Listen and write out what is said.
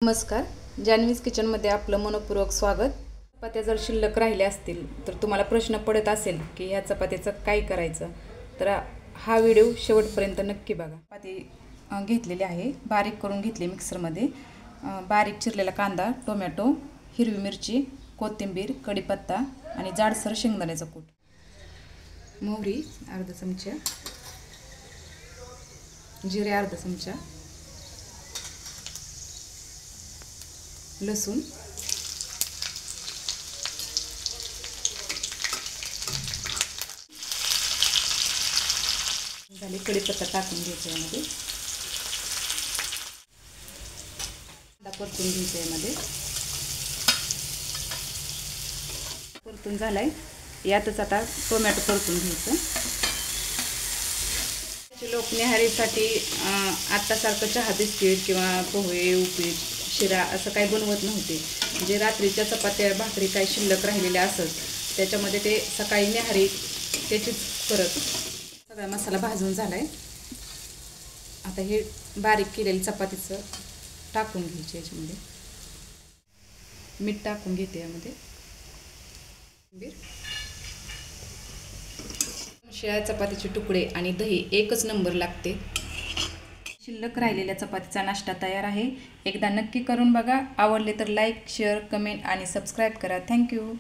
नमस्कार, जान्हवीज किचनमध्ये आपलं मनपूर्वक स्वागत. चपात्या जर शिल्लक राहिल्या असतील तर तुम्हाला प्रश्न पडत असेल की ह्या चपात्याचं काय करायचं, तर हा व्हिडिओ शेवटपर्यंत नक्की बघा. चपाती घेतलेली आहे, बारीक करून घेतली मिक्सरमध्ये. बारीक चिरलेला कांदा, टोमॅटो, हिरवी मिरची, कोथिंबीर, कढीपत्ता आणि जाडसर शेंगदाण्याचा कूट, मोहरी अर्धा चमचा, जिरे अर्धा चमचा, लसूण, झाले. कढीपत्ता टाकून घ्यायचा यामध्ये, परतून घ्यायचा यामध्ये. परतून झालाय, यातच आता टोमॅटो परतून घ्यायचं. लोक न्याहारीसाठी आत्तासारखं चहा बिस्किट किंवा पोहे, उपीट, शिरा असं काही बनवत नव्हते. म्हणजे रात्रीच्या चपात्या भाकरी काही शिल्लक राहिलेल्या असत, त्याच्यामध्ये ते सकाळी न्याहारी त्याचीच परत. सगळा मसाला भाजून झालाय. आता हे बारीक केलेलं चपातीचं टाकून घ्यायचे. याच्यामध्ये मीठ टाकून घेते. यामध्ये शिळ्या चपातीचे तुकडे आणि दही एकच नंबर लागते. शिल्लक राहिलेल्या चपातीचा नाश्ता तयार आहे. एकदा नक्की करून बघा. आवडले तर लाईक, शेअर, कमेंट आणि सबस्क्राईब करा. थँक्यू.